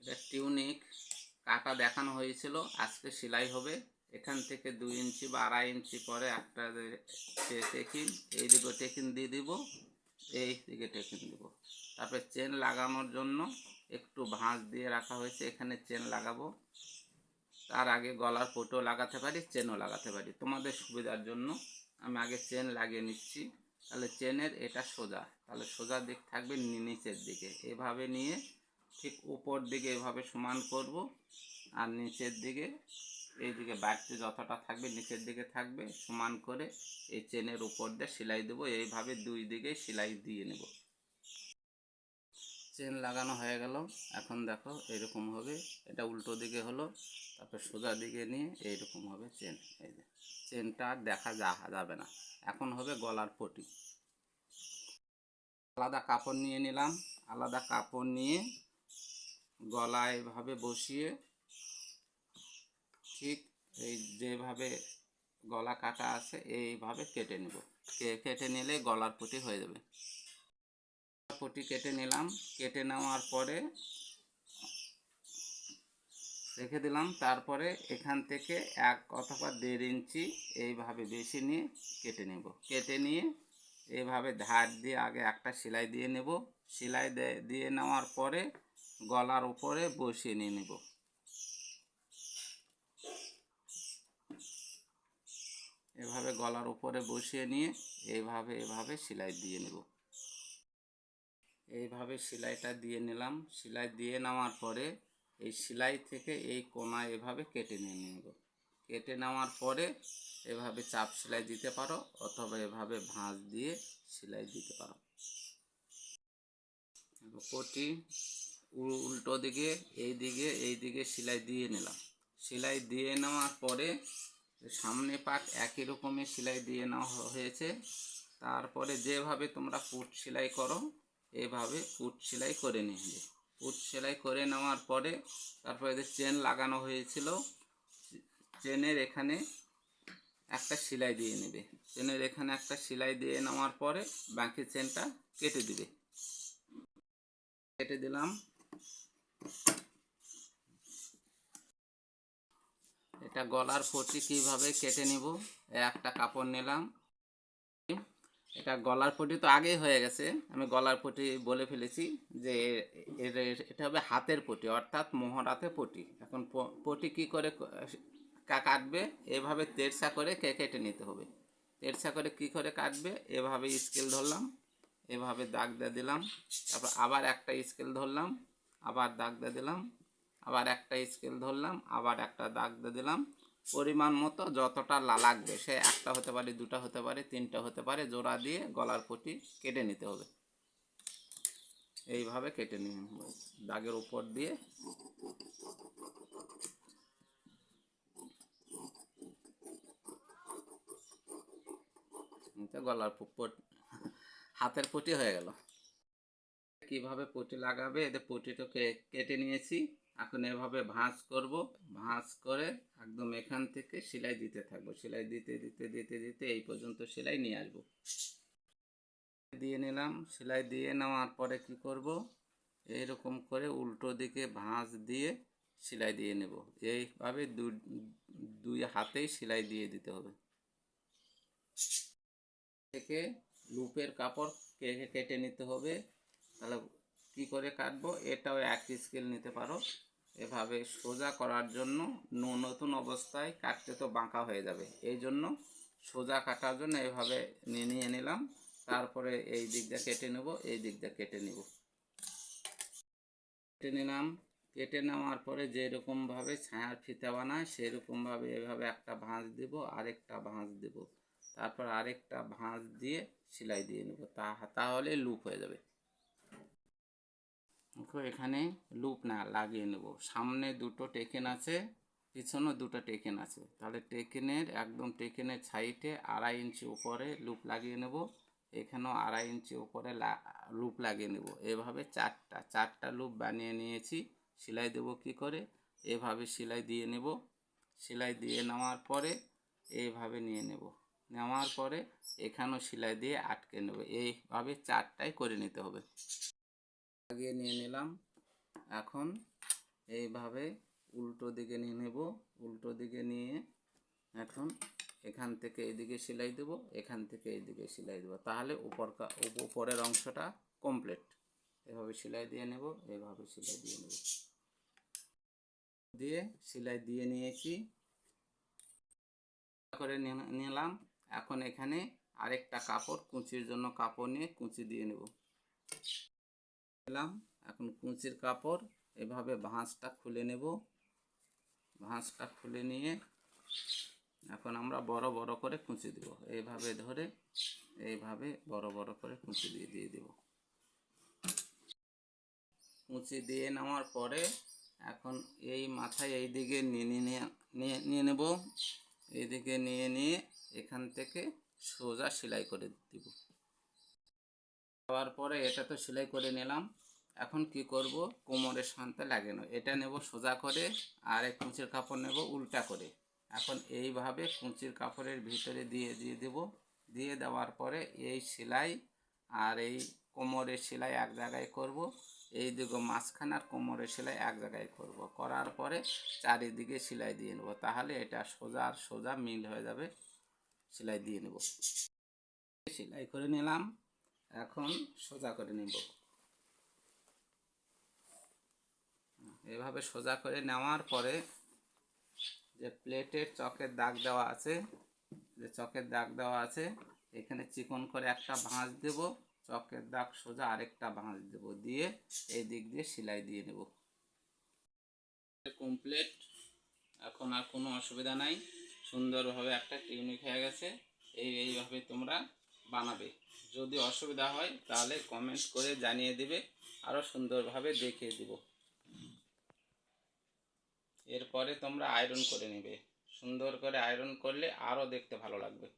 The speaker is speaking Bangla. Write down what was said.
এটা টিউনিক কাটা দেখানো হয়েছিল, আজকে সেলাই হবে। এখান থেকে 2 ইঞ্চি বা 2.5 ইঞ্চি পরে একটা টেকিন, এইদিকে টেকিন দিয়ে দিব, এই দিকে টেকিন দিব। তারপরে চেন লাগানোর জন্য একটু ভাঁজ দিয়ে রাখা হয়েছে, এখানে চেন লাগাবো। তার আগে গলার পটও লাগাতে পারি, চেনও লাগাতে পারি, তোমাদের সুবিধার জন্য আমি আগে চেন লাগিয়ে নিচ্ছি। তাহলে চেনের এটা সোজা, তাহলে সোজা দিক থাকবে নিচের দিকে, এভাবে নিয়ে ঠিক উপর দিকে এভাবে সমান করব, আর নিচের দিকে এইদিকে বাড়তি যতটা থাকবে নিচের দিকে থাকবে, সমান করে এই চেনের উপর দিয়ে সেলাই দেবো। এইভাবে 2 দিকে সেলাই দিয়ে নেব। চেন লাগানো হয়ে গেল, এখন দেখো এরকম হবে, এটা উল্টো দিকে হলো, তারপর সোজা দিকে নিয়ে এইরকম হবে চেন। এই যে চেনটা আর দেখা যাবে না। এখন হবে গলার পটি। আলাদা কাপড় নিয়ে নিলাম, আলাদা কাপড় নিয়ে গলা এভাবে বসিয়ে ঠিক এই যেভাবে গলা কাটা আছে এইভাবে কেটে নেব। কেটে নিলে গলার পটি হয়ে যাবে। পটি কেটে নিলাম, কেটে নেওয়ার পরে রেখে দিলাম। তারপরে এখান থেকে 1 অথবা 1.5 ইঞ্চি এইভাবে বেশি নিয়ে কেটে নেব। কেটে নিয়ে এইভাবে ধার দিয়ে আগে একটা সেলাই দিয়ে নেব। সেলাই দিয়ে নেওয়ার পরে গলার উপরে বসিয়ে নিয়ে নেব। এভাবে গলার উপরে বসিয়ে নিয়ে এভাবে সেলাই দিয়ে নেব। এইভাবে সেলাইটা দিয়ে নিলাম। সেলাই দিয়ে নেওয়ার পরে এই সেলাই থেকে এই কোনা এভাবে কেটে নিয়ে নেব। কেটে নেওয়ার পরে এভাবে চাপ সেলাই দিতে পারো, অথবা এভাবে ভাঁজ দিয়ে সেলাই দিতে পারো। পটি উল্টো দিকে এই দিকে সেলাই দিয়ে নিলাম। সেলাই দিয়ে নেওয়ার পরে সামনে পাট একই রকমের সেলাই দিয়ে নেওয়া হয়েছে। তারপরে যেভাবে তোমরা পুট সেলাই করো এভাবে পুট সেলাই করে নিবে। পুট সেলাই করে নেওয়ার পরে তারপরে যে চেন লাগানো হয়েছিল, চেনের এখানে একটা সেলাই দিয়ে নেবে। চেনের এখানে একটা সেলাই দিয়ে নেওয়ার পরে বাকি চেনটা কেটে দিবে। কেটে দিলাম। এটা গলার পটি কীভাবে কেটে নিব, একটা কাপড় নিলাম। এটা গলার পটি তো আগেই হয়ে গেছে, আমি গলার পটি বলে ফেলেছি যে এটা হবে হাতের পটি, অর্থাৎ মোহরাতে পটি। এখন পটি কী করে কাটবে, এভাবে তেরছা করে কেটে নিতে হবে। তেরছা করে কী করে কাটবে, এভাবে স্কেল ধরলাম, এভাবে দাগ দিয়ে দিলাম, তারপর আবার একটা স্কেল ধরলাম, আবার দাগ দিয়ে দিলাম, আবার একটা স্কেল ধরলাম, আবার একটা দাগ দিয়ে দিলাম। পরিমাণ মতো যতটা লাগবে, সে একটা হতে পারে, 2টা হতে পারে, 3টা হতে পারে, জোড়া দিয়ে গলার পটি কেটে নিতে হবে। এইভাবে কেটে নিতে হবে দাগের উপর দিয়ে। গলার হাতের পটি হয়ে গেল। কিভাবে পটি লাগাবে, এদের পটিটাকে কেটে নিয়েছি। এখন এভাবে ভাঁজ করব, ভাঁজ করে একদম এখান থেকে সেলাই দিতে থাকবো। সেলাই দিতে দিতে দিতে দিতে এই পর্যন্ত সেলাই নিয়ে আসবো। দিয়ে নিলাম। সেলাই দিয়ে নেওয়ার পরে কি করব, এইরকম করে উল্টো দিকে ভাঁজ দিয়ে সেলাই দিয়ে নেব। এইভাবে দুই হাতেই সেলাই দিয়ে দিতে হবে। থেকে লুপের কাপড় কেটে নিতে হবে। তাহলে কি করে কাটবো, এটাও এক স্কেল নিতে পারো। এভাবে সোজা করার জন্য নতুন অবস্থায় কাটতে তো বাঁকা হয়ে যাবে, এই জন্য সোজা কাটার জন্য এভাবে নিয়ে নিলাম। তারপরে এই দিক দিয়ে কেটে নেব, এই দিক দিয়ে কেটে নেব। কেটে নিলাম। কেটে নেওয়ার পরে যেরকমভাবে ছায়ার ফিতা বানায় সেরকমভাবে এভাবে একটা ভাঁজ দেব, আরেকটা ভাঁজ দেব, তারপর আরেকটা ভাঁজ দিয়ে সেলাই দিয়ে নেব। তাহলে লুপ হয়ে যাবে। এখানে লুপ না লাগিয়ে নেব। সামনে 2টো টেকেন আছে, পিছনে 2টো টেকেন আছে। তাহলে টেকেনের একদম টেকেনের সাইডে 2.5 ইঞ্চি উপরে লুপ লাগিয়ে নেব। এখানেও 2.5 ইঞ্চি উপরে লুপ লাগিয়ে নেব। এভাবে চারটা লুপ বানিয়ে নিয়েছি। সেলাই দেব কি করে, এভাবে সেলাই দিয়ে নেব। সেলাই দিয়ে নেওয়ার পরে এইভাবে নিয়ে নেব। নেওয়ার পরে এখানেও সেলাই দিয়ে আটকে নেব। এইভাবে 4টাই করে নিতে হবে। লাগিয়ে নিয়ে নিলাম। এখন এইভাবে উল্টো দিকে নিয়ে নেব। উল্টো দিকে নিয়ে এখন এখান থেকে এইদিকে সেলাই দেব, এখান থেকে এইদিকে সেলাই দেব, তাহলে উপরের অংশটা কমপ্লিট। এভাবে সেলাই দিয়ে নেব, এভাবে সেলাই দিয়ে নেব, দিয়ে সেলাই দিয়ে নিয়েছি করে নিলাম। এখন এখানে আরেকটা কাপড় কুঁচির জন্য কাপড় নিয়ে কুঁচি দিয়ে নেব। নিলাম, এখন কুঁচির কাপড় এভাবে ভাঁজটা খুলে নেব। ভাঁজটা খুলে নিয়ে এখন আমরা বড় বড় করে কুঁচি দেব, এইভাবে ধরে এইভাবে বড় বড় করে কুঁচি দিয়ে দেব। কুঁচি দিয়ে নেওয়ার পরে এখন এই মাথায় এই দিকে নিয়ে নেব, এইদিকে নিয়ে এখান থেকে সোজা সেলাই করে দিব। দেওয়ার পরে এটা তো সেলাই করে নিলাম। এখন কি করব, কোমরের শান্তে লাগানো এটা নেব সোজা করে, আর এক কুঁচির কাপড় নেব উল্টা করে। এখন এইভাবে কুঁচির কাপড়ের ভিতরে দিয়ে দেব। দিয়ে দেওয়ার পরে এই সেলাই আর এই কোমরের সেলাই এক জায়গায় করব, এই দিকে মাঝখানে আর কোমরের সেলাই এক জায়গায় করব। করার পরে চারিদিকে সেলাই দিয়ে নেব, তাহলে এটা সোজা আর সোজা মিল হয়ে যাবে। সেলাই দিয়ে নেব, সেলাই করে নিলাম। এখন সোজা করে নেব, এভাবে সোজা করে নেওয়ার পরে যে প্লেটের চকের দাগ দেওয়া আছে, এখানে চিকন করে একটা ভাঁজ দেব, চকের দাগ সোজা আরেকটা ভাঁজ দেব, দিয়ে এই দিক দিয়ে সেলাই দিয়ে নেব। কমপ্লিট, এখন আর কোনো অসুবিধা নাই, সুন্দরভাবে একটা টিউনিক হয়ে গেছে। এইভাবে তোমরা বানাবে। যদি অসুবিধা হয় তাহলে কমেন্ট করে জানিয়ে দিবে, আরও সুন্দরভাবে দেখিয়ে দেব। এরপরে তোমরা আয়রন করে নেবে, সুন্দর করে আয়রন করলে আরও দেখতে ভালো লাগবে।